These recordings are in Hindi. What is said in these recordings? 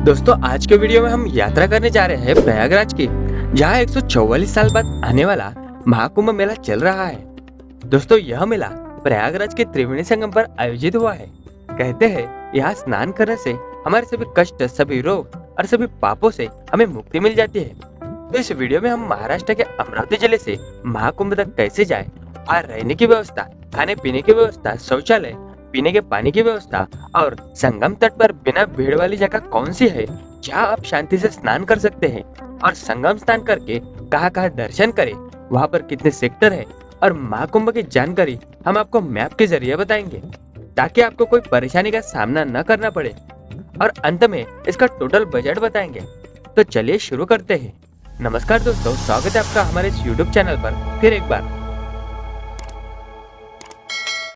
दोस्तों आज के वीडियो में हम यात्रा करने जा रहे हैं प्रयागराज की, जहाँ 144 साल बाद आने वाला महाकुंभ मेला चल रहा है। दोस्तों यह मेला प्रयागराज के त्रिवेणी संगम पर आयोजित हुआ है। कहते हैं यहाँ स्नान करने से हमारे सभी कष्ट, सभी रोग और सभी पापों से हमें मुक्ति मिल जाती है। तो इस वीडियो में हम महाराष्ट्र के अमरावती जिले से महाकुंभ तक कैसे जाए और रहने की व्यवस्था, खाने पीने की व्यवस्था, शौचालय, पीने के पानी की व्यवस्था और संगम तट पर बिना भीड़ वाली जगह कौन सी है जहां आप शांति से स्नान कर सकते हैं और संगम स्नान करके कहां कहां दर्शन करें, वहां पर कितने सेक्टर है और महाकुंभ की जानकारी हम आपको मैप के जरिए बताएंगे, ताकि आपको कोई परेशानी का सामना न करना पड़े। और अंत में इसका टोटल बजट बताएंगे। तो चलिए शुरू करते हैं। नमस्कार दोस्तों, स्वागत है आपका हमारे इस यूट्यूब चैनल पर फिर एक बार।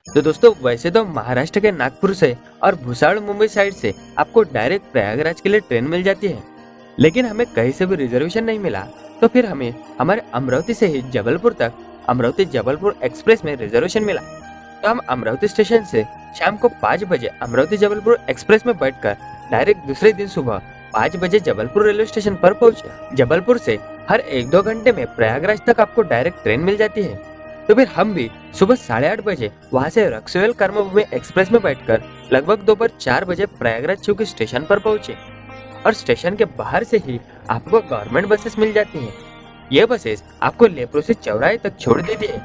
तो दोस्तों वैसे तो महाराष्ट्र के नागपुर से और भुसावल मुंबई साइड से आपको डायरेक्ट प्रयागराज के लिए ट्रेन मिल जाती है, लेकिन हमें कहीं से भी रिजर्वेशन नहीं मिला, तो फिर हमें हमारे अमरावती से ही जबलपुर तक अमरावती जबलपुर एक्सप्रेस में रिजर्वेशन मिला। तो हम अमरावती स्टेशन से शाम को 5 बजे अमरावती जबलपुर एक्सप्रेस में बैठकर डायरेक्ट दूसरे दिन सुबह 5 बजे जबलपुर रेलवे स्टेशन पर पहुंचे। जबलपुर से हर 1-2 घंटे में प्रयागराज तक आपको डायरेक्ट ट्रेन मिल जाती है। तो फिर हम भी सुबह 8:30 बजे वहां से रक्सौल कर्मभूमि एक्सप्रेस में बैठकर लगभग दोपहर 4 बजे प्रयागराज चौकी स्टेशन पर पहुंचे। और स्टेशन के बाहर से ही आपको गवर्नमेंट बसेस मिल जाती हैं। ये बसेस आपको लेप्रो से चौराहे तक छोड़ देती है,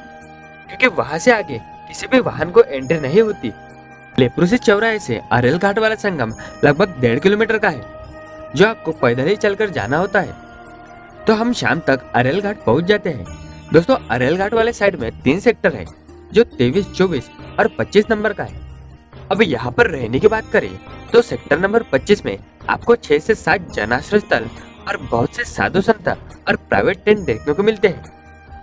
क्योंकि वहां से आगे किसी भी वाहन को एंट्री नहीं होती। लेप्रो से चौराहे से अरेल घाट वाला संगम लगभग 1.5 किलोमीटर का है, जो आपको पैदल ही चलकर जाना होता है। तो हम शाम तक अरेल घाट पहुंच जाते हैं। दोस्तों अरेल घाट वाले साइड में 3 सेक्टर है, जो 23, 24 और 25 नंबर का है। अब यहाँ पर रहने की बात करें तो सेक्टर नंबर 25 में आपको 6 से 7 जनाश्रय स्थल और बहुत से साधु संत और प्राइवेट टेंट देखने को मिलते हैं।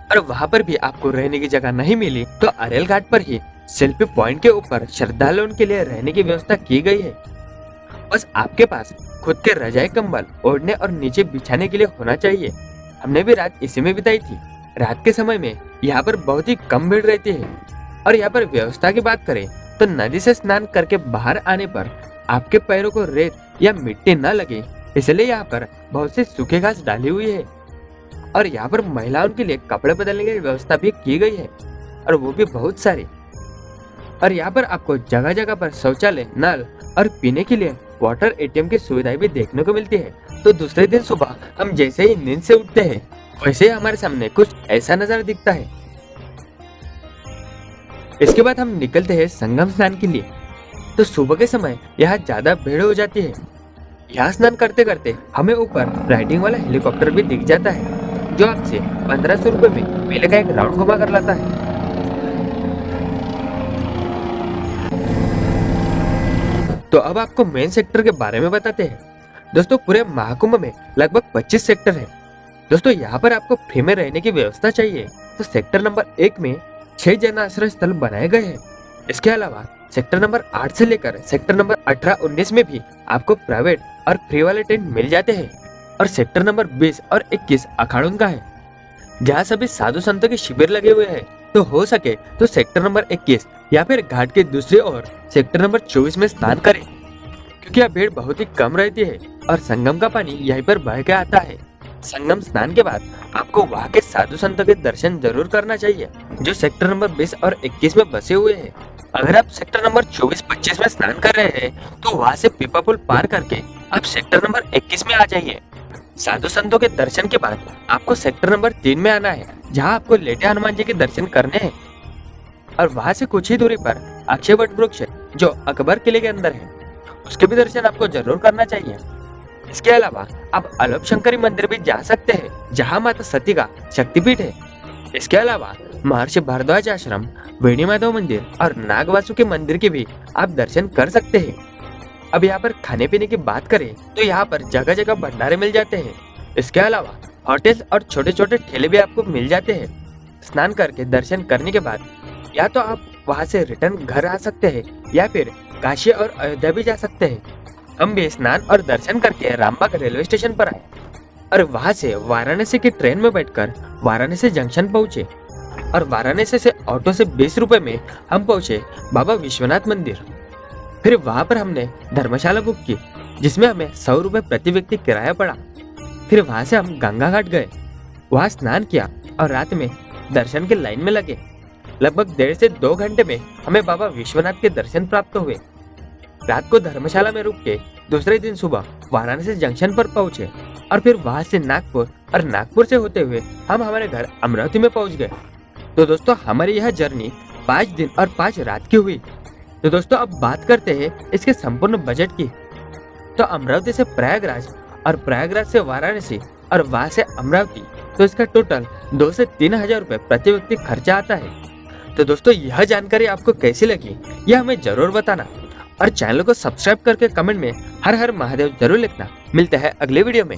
और वहाँ पर भी आपको रहने की जगह नहीं मिली तो अरेल घाट पर ही सेल्फी पॉइंट के ऊपर श्रद्धालुओं के लिए रहने की व्यवस्था की गई है। बस आपके पास खुद के रजाई, कंबल ओढ़ने और नीचे बिछाने के लिए होना चाहिए। हमने भी रात इसी में बिताई थी। रात के समय में यहाँ पर बहुत ही कम भीड़ रहती है। और यहाँ पर व्यवस्था की बात करें तो नदी से स्नान करके बाहर आने पर आपके पैरों को रेत या मिट्टी न लगे, इसलिए यहाँ पर बहुत सी सूखे घास डाली हुई है। और यहाँ पर महिलाओं के लिए कपड़े बदलने की व्यवस्था भी की गई है, और वो भी बहुत सारी। और यहाँ पर आपको जगह जगह पर शौचालय, नल और पीने के लिए वाटर एटीएम की सुविधाएं भी देखने को मिलती है। तो दूसरे दिन सुबह हम जैसे ही नींद से उठते हैं, वैसे हमारे सामने कुछ ऐसा नजारा दिखता है। इसके बाद हम निकलते हैं संगम स्नान के लिए। तो सुबह के समय यहाँ ज्यादा भीड़ हो जाती है। यहाँ स्नान करते करते हमें ऊपर राइडिंग वाला हेलीकॉप्टर भी दिख जाता है, जो आपसे 1500 रुपए में मेले का एक राउंड घुमा कर लाता है। तो अब आपको मेन सेक्टर के बारे में बताते हैं। दोस्तों पूरे महाकुंभ में लगभग 25 सेक्टर है। दोस्तों यहाँ पर आपको फ्री में रहने की व्यवस्था चाहिए, तो सेक्टर नंबर 1 में 6 जन आश्रय स्थल बनाए गए हैं। इसके अलावा सेक्टर नंबर 8 से लेकर सेक्टर नंबर 18, 19 में भी आपको प्राइवेट और फ्री वाले टेंट मिल जाते हैं। और सेक्टर नंबर 20 और 21 अखाड़ों का है, जहाँ सभी साधु संतों के शिविर लगे हुए हैं। तो हो सके तो सेक्टर नंबर 21 या फिर घाट के दूसरी ओर सेक्टर नंबर 24 में स्नान करें, क्योंकि यहाँ भीड़ बहुत ही कम रहती है और संगम का पानी यहीं पर बह के आता है। संगम स्नान के बाद आपको वहाँ के साधु संतों के दर्शन जरूर करना चाहिए, जो सेक्टर नंबर 20 और 21 में बसे हुए हैं। अगर आप सेक्टर नंबर 24-25 में स्नान कर रहे हैं तो वहाँ से पीपा पुल पार करके आप सेक्टर नंबर 21 में आ जाइए। साधु संतों के दर्शन के बाद आपको सेक्टर नंबर 3 में आना है, जहाँ आपको लेटे हनुमान जी के दर्शन करने हैं। और वहाँ से कुछ ही दूरी पर अक्षय वट वृक्ष जो अकबर किले के अंदर है, उसके भी दर्शन आपको जरूर करना चाहिए। इसके अलावा आप अलोप शंकरी मंदिर भी जा सकते हैं, जहाँ माता सती का शक्तिपीठ है। इसके अलावा महर्षि भारद्वाज आश्रम, वेणी माधव मंदिर और नागवासुकी मंदिर के भी आप दर्शन कर सकते हैं। अब यहाँ पर खाने पीने की बात करें तो यहाँ पर जगह जगह भंडारे मिल जाते हैं। इसके अलावा होटल और छोटे छोटे ठेले भी आपको मिल जाते हैं। स्नान करके दर्शन करने के बाद या तो आप वहाँ से रिटर्न घर आ सकते हैं या फिर काशी और अयोध्या भी जा सकते हैं। हम भी स्नान और दर्शन करके रामबाग रेलवे स्टेशन पर आए और वहां से वाराणसी की ट्रेन में बैठकर वाराणसी जंक्शन पहुंचे। और वाराणसी से ऑटो से 20 रुपए में हम पहुंचे बाबा विश्वनाथ मंदिर। फिर वहां पर हमने धर्मशाला बुक की जिसमें हमें 100 रुपए प्रति व्यक्ति किराया पड़ा। फिर वहां से हम गंगा घाट गए, वहां स्नान किया और रात में दर्शन के लाइन में लगे। लगभग 1.5 से 2 घंटे में हमें बाबा विश्वनाथ के दर्शन प्राप्त हुए। रात को धर्मशाला में रुक के दूसरे दिन सुबह वाराणसी जंक्शन पर पहुंचे और फिर वहां से नागपुर और नागपुर से होते हुए हम हमारे घर अमरावती में पहुंच गए। तो दोस्तों हमारी यह जर्नी 5 दिन और 5 रात की हुई। तो दोस्तों अब बात करते हैं इसके संपूर्ण बजट की। तो अमरावती से प्रयागराज और प्रयागराज से वाराणसी और वहां से अमरावती, तो इसका टोटल 2 से 3 हजार रुपए प्रति व्यक्ति खर्चा आता है। तो दोस्तों यह जानकारी आपको कैसी लगी यह हमें जरूर बताना और चैनल को सब्सक्राइब करके कमेंट में हर हर महादेव जरूर लिखना। मिलते हैं अगले वीडियो में।